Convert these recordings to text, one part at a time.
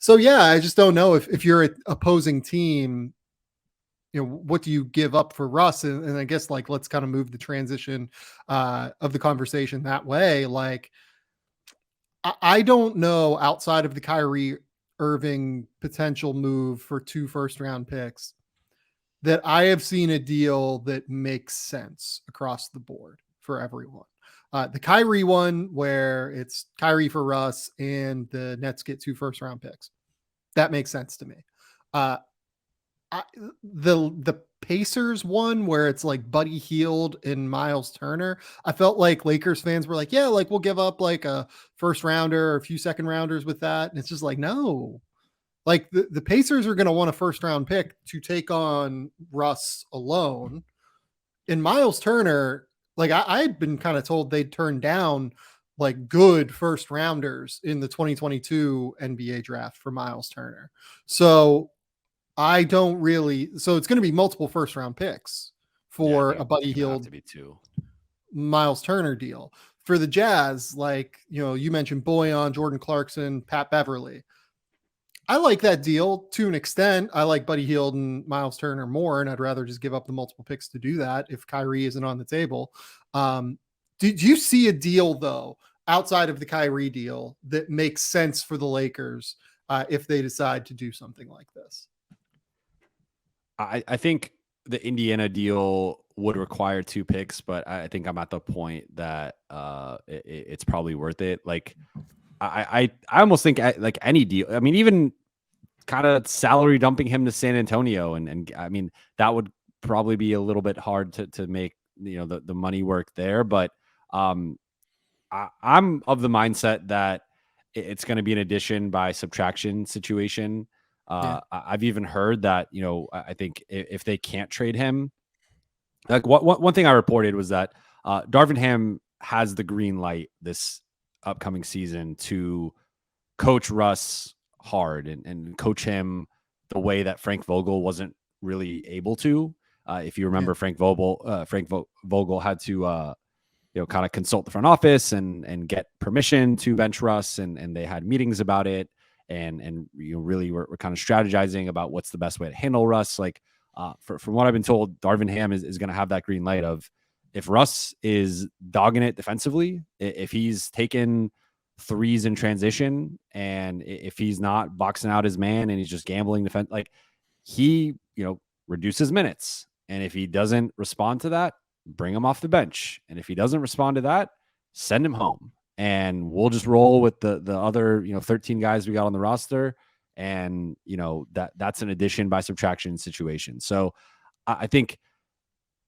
So yeah, I just don't know if you're an opposing team, what do you give up for Russ? And I guess like, let's kind of move the transition of the conversation that way. Like, I don't know outside of the Kyrie Irving potential move for 2 first-round picks that I have seen a deal that makes sense across the board for everyone. The Kyrie one, where it's Kyrie for Russ and the Nets get 2 first-round picks, that makes sense to me. Uh, the Pacers one, where it's like Buddy Hield and Miles Turner, I felt like Lakers fans were like, yeah, like we'll give up like a first rounder or a few second rounders with that. And it's just like, no, like the Pacers are going to want a first round pick to take on Russ alone. And Miles Turner, like I'd been kind of told they'd turn down like good first rounders in the 2022 NBA draft for Miles Turner. So I don't really. So it's going to be multiple first round picks for a Buddy Hield, Miles Turner deal. For the Jazz, like, you mentioned Boyan, Jordan Clarkson, Pat Beverly. I like that deal to an extent. I like Buddy Hield and Miles Turner more, and I'd rather just give up the multiple picks to do that if Kyrie isn't on the table. Did you see a deal, though, outside of the Kyrie deal that makes sense for the Lakers if they decide to do something like this? I think the Indiana deal would require 2 picks, but I think I'm at the point that it's probably worth it. Like I almost think like any deal. I mean, even kind of salary dumping him to San Antonio, and I mean that would probably be a little bit hard to make the money work there. But I'm of the mindset that it's going to be an addition by subtraction situation. I've even heard that, I think if they can't trade him, like one thing I reported was that Darvin Ham has the green light this upcoming season to coach Russ hard and coach him the way that Frank Vogel wasn't really able to. If you remember, Frank Vogel had to, kind of consult the front office and get permission to bench Russ, and they had meetings about it. And really we're kind of strategizing about what's the best way to handle Russ. Like from what I've been told, Darvin Ham is going to have that green light of if Russ is dogging it defensively, if he's taking threes in transition, and if he's not boxing out his man and he's just gambling defense, like he, reduces minutes. And if he doesn't respond to that, bring him off the bench. And if he doesn't respond to that, send him home. And we'll just roll with the other 13 guys we got on the roster, and that's an addition by subtraction situation. So I think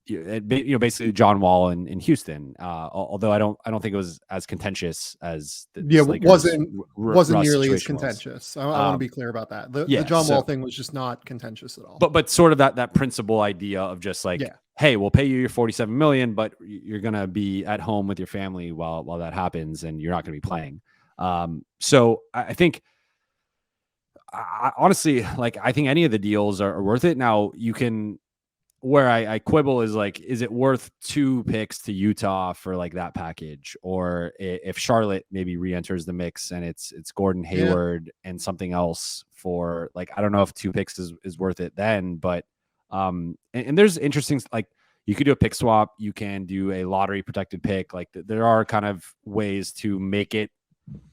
basically John Wall in Houston. Although I don't think it was as contentious as wasn't nearly as contentious. I want to be clear about that. The John Wall thing was just not contentious at all. But sort of that principal idea of just like, hey, we'll pay you your $47 million, but you're gonna be at home with your family while that happens, and you're not gonna be playing. So I think. Honestly, like I think any of the deals are worth it. Now you can. Where I quibble is like, is it worth 2 picks to Utah for like that package? Or if Charlotte maybe re-enters the mix and it's Gordon Hayward and something else for like, I don't know if 2 picks is worth it then, but and there's interesting, like you could do a pick swap. You can do a lottery protected pick. Like there are kind of ways to make it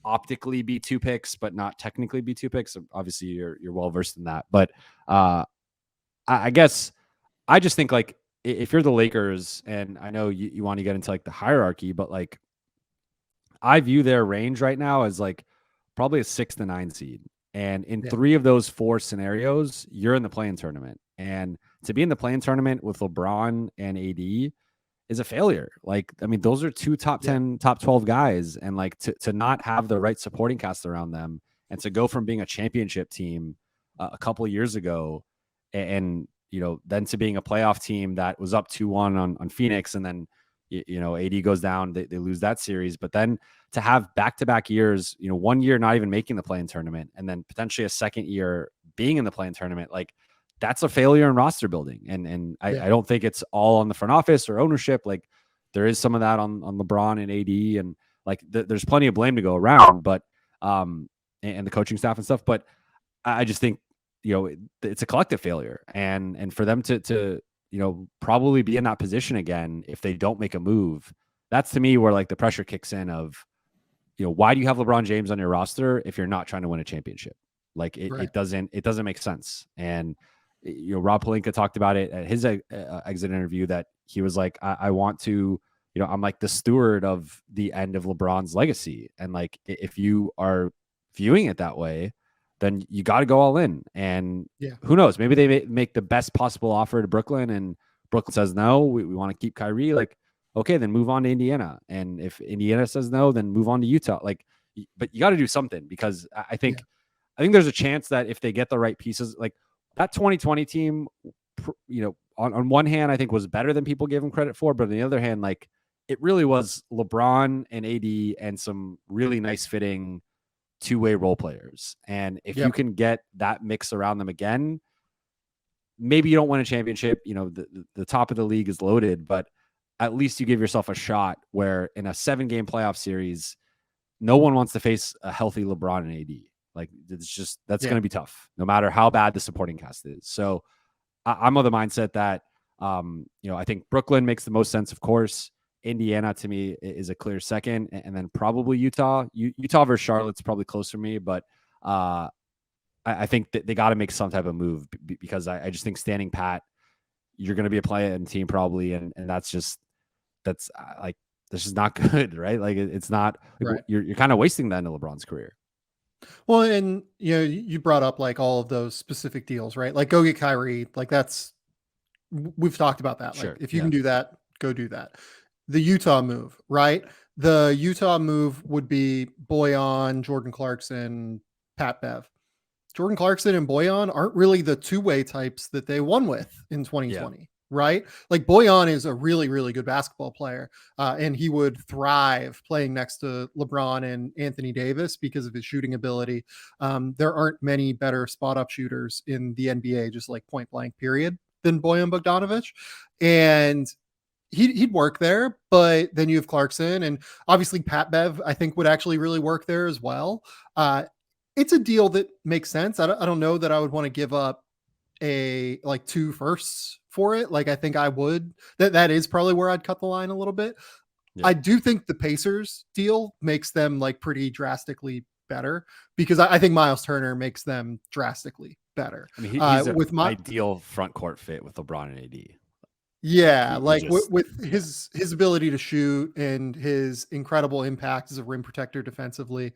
optically be 2 picks, but not technically be 2 picks. Obviously you're well-versed in that, but I guess I just think like if you're the Lakers, and I know you want to get into like the hierarchy, but like I view their range right now as like probably a 6 to 9 seed. And in 3 of those 4 scenarios, you're in the play-in tournament. And to be in the play-in tournament with LeBron and AD is a failure. Like, I mean, those are 2 top 10, top 12 guys. And like to not have the right supporting cast around them, and to go from being a championship team a couple of years ago and then to being a playoff team that was up 2-1 on Phoenix, and then, AD goes down, they lose that series. But then to have back-to-back years, 1 year not even making the play-in tournament, and then potentially a second year being in the play-in tournament, like that's a failure in roster building. And I don't think it's all on the front office or ownership. Like there is some of that on LeBron and AD, and like there's plenty of blame to go around, but and the coaching staff and stuff. But I just think, it's a collective failure, and for them to probably be in that position again if they don't make a move, that's to me where like the pressure kicks in of, why do you have LeBron James on your roster if you're not trying to win a championship? Like Right. it doesn't make sense. And Rob Pelinka talked about it at his exit interview that he was like, I want to, I'm like the steward of the end of LeBron's legacy. And like, if you are viewing it that way, then you got to go all in. And Yeah. who knows? Maybe they make the best possible offer to Brooklyn, and Brooklyn says no. We want to keep Kyrie. Like, okay, then move on to Indiana. And if Indiana says no, then move on to Utah. Like, but you got to do something, because Yeah. I think there's a chance that if they get the right pieces, like that 2020 team, on one hand, I think was better than people gave them credit for, but on the other hand, like it really was LeBron and AD and some really nice fitting two-way role players. And if you Yep. can get that mix around them again, maybe you don't win a championship. The top of the league is loaded, but at least you give yourself a shot where in a 7-game playoff series, no one wants to face a healthy LeBron and AD. Like that's going to be tough, no matter how bad the supporting cast is. So I'm of the mindset that, I think Brooklyn makes the most sense, of course. Indiana to me is a clear second, and then probably Utah. Utah versus Charlotte's probably close for me, but I think that they got to make some type of move, because I just think standing pat, you're going to be a play-in team probably, and that's like this is not good, right? Like it's not. Like, Right. you're kind of wasting the end of LeBron's career. Well, and you brought up like all of those specific deals, right? Like go get Kyrie. Like we've talked about that. Like Sure, if you yeah, can do that, go do that. The Utah move, right? The Utah move would be Boyan, Jordan Clarkson, Pat Bev. Jordan Clarkson and Boyan aren't really the two-way types that they won with in yeah. 2020, right? Like Boyan is a really, really good basketball player, and he would thrive playing next to LeBron and Anthony Davis because of his shooting ability. There aren't many better spot-up shooters in the NBA, just like point blank period, than Boyan Bogdanovic. And he'd work there, but then you have Clarkson and obviously Pat Bev, I think would actually really work there as well. It's a deal that makes sense. I don't know that I would want to give up a like 2 firsts for it. Like I think I would. That is probably where I'd cut the line a little bit. Yeah. I do think the Pacers deal makes them like pretty drastically better because I think Miles Turner makes them drastically better. I mean, he's an With my ideal front court fit with LeBron and AD. Yeah, He like just, with his ability to shoot and his incredible impact as a rim protector defensively.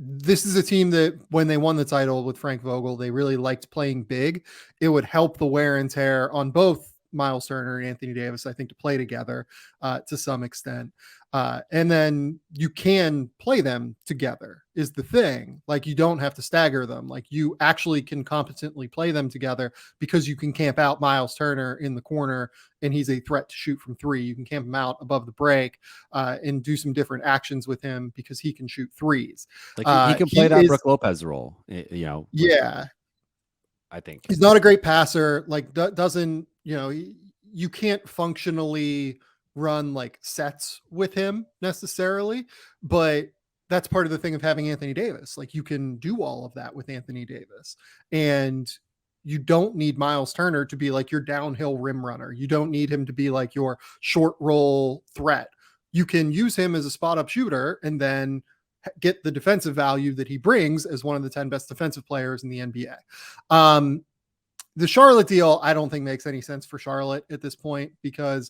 This is a team that when they won the title with Frank Vogel, they really liked playing big. It would help the wear and tear on both Miles Turner and Anthony Davis, I think, to play together to some extent. And then you can play them together is the thing. Like you don't have to stagger them. Like you actually can competently play them together because you can camp out Miles Turner in the corner and he's a threat to shoot from 3. You can camp him out above the break and do some different actions with him because he can shoot threes. like he can play that Brook Lopez role, Yeah, I think. he's not a great passer. Like doesn't, you can't functionally run like sets with him necessarily, but that's part of the thing of having Anthony Davis. Like you can do all of that with Anthony Davis. And you don't need Miles Turner to be like your downhill rim runner. You don't need him to be like your short roll threat. You can use him as a spot up shooter and then get the defensive value that he brings as one of the 10 best defensive players in the NBA. The Charlotte deal, I don't think makes any sense for Charlotte at this point because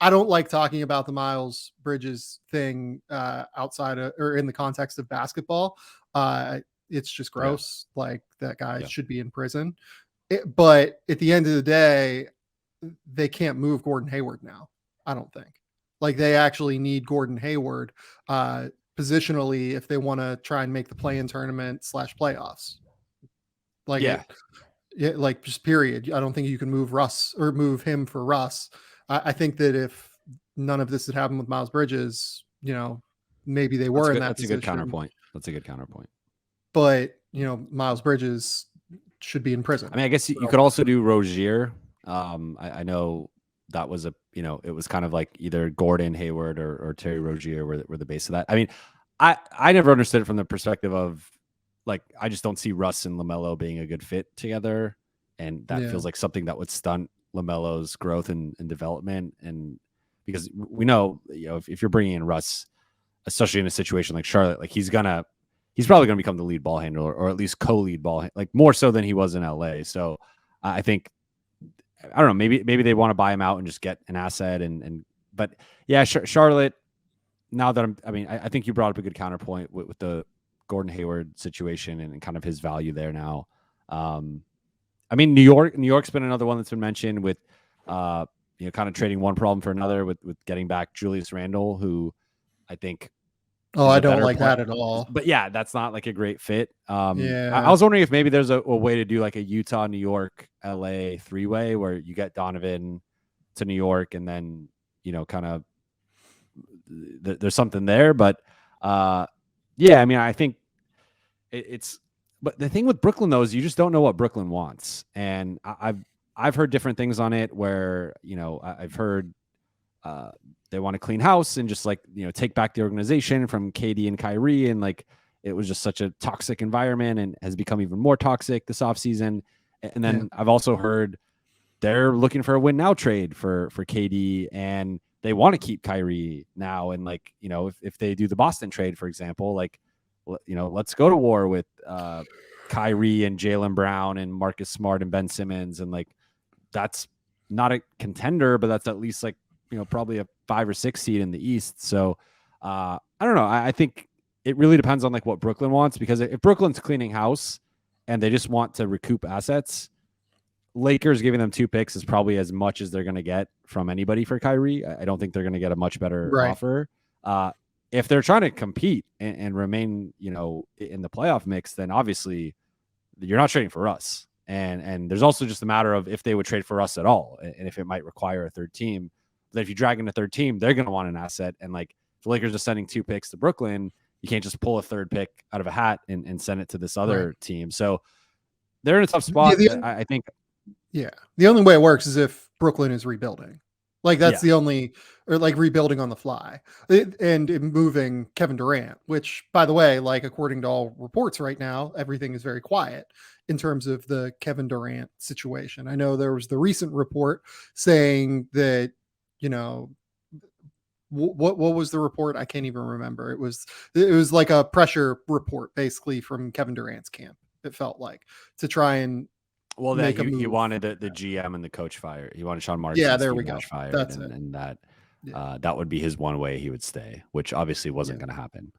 I don't like talking about the Miles Bridges thing outside of or in the context of basketball. It's just gross. Yeah. Like that guy should be in prison. But at the end of the day, they can't move Gordon Hayward now. I don't think. Like they actually need Gordon Hayward positionally if they want to try and make the play-in tournament / playoffs. Like like just period. I don't think you can move Russ or move him for Russ. I think that if none of this had happened with Miles Bridges, maybe they were in that position. That's a good counterpoint. But, Miles Bridges should be in prison. I mean, I guess you could also do Rozier. I know that was it was kind of like either Gordon Hayward or Terry Rozier were the base of that. I mean, I never understood it from the perspective of like I just don't see Russ and LaMelo being a good fit together, and that Yeah. feels like something that would stunt LaMelo's growth and development. And because we know, if you're bringing in Russ, especially in a situation like Charlotte, like he's probably gonna become the lead ball handler, or at least co-lead ball, like more so than he was in LA. So I think, I don't know, maybe they want to buy him out and just get an asset, but yeah, Charlotte. Now that I think you brought up a good counterpoint with the Gordon Hayward situation and kind of his value there now. I mean, New York's been another one that's been mentioned with, kind of trading one problem for another with getting back Julius Randle, who I think Oh, is I a don't better like player. that at all. But yeah, that's not like a great fit. I Yeah. was wondering if maybe there's a way to do like a Utah, New York, LA 3-way where you get Donovan to New York, and then, kind of there's something there. But yeah, I mean, I think it's. But the thing with Brooklyn though is you just don't know what Brooklyn wants, and I've heard different things on it where, I've heard they want to clean house and just, like, take back the organization from KD and Kyrie, and like it was just such a toxic environment and has become even more toxic this offseason. And then I've also heard they're looking for a win now trade for KD, and they want to keep Kyrie now. And like, if they do the Boston trade, for example, like, let's go to war with Kyrie and Jaylen Brown and Marcus Smart and Ben Simmons. And like, that's not a contender, but that's at least like, probably a 5 or 6 seed in the East. So I don't know. I think it really depends on like what Brooklyn wants, because if Brooklyn's cleaning house and they just want to recoup assets, Lakers giving them 2 picks is probably as much as they're going to get from anybody for Kyrie. I don't think they're going to get a much better Right. offer. If they're trying to compete and remain, in the playoff mix, then obviously you're not trading for Russ. And there's also just a matter of if they would trade for Russ at all, and if it might require a third team. But if you drag in a third team, they're going to want an asset. And like, the Lakers are sending 2 picks to Brooklyn, you can't just pull a third pick out of a hat and send it to this other team. So they're in a tough spot. I think. Yeah. The only way it works is if Brooklyn is rebuilding. Like that's the only, or like rebuilding on the fly and moving Kevin Durant, which, by the way, like according to all reports right now, everything is very quiet in terms of the Kevin Durant situation. I know there was the recent report saying that, what was the report? I can't even remember. It was like a pressure report basically from Kevin Durant's camp. It felt like, to try and make a move. He wanted the GM and the coach fired. He wanted Sean Marks. Yeah, and there Steve we go. Nash fired, That's and it. that that would be his one way he would stay, which obviously wasn't going to happen.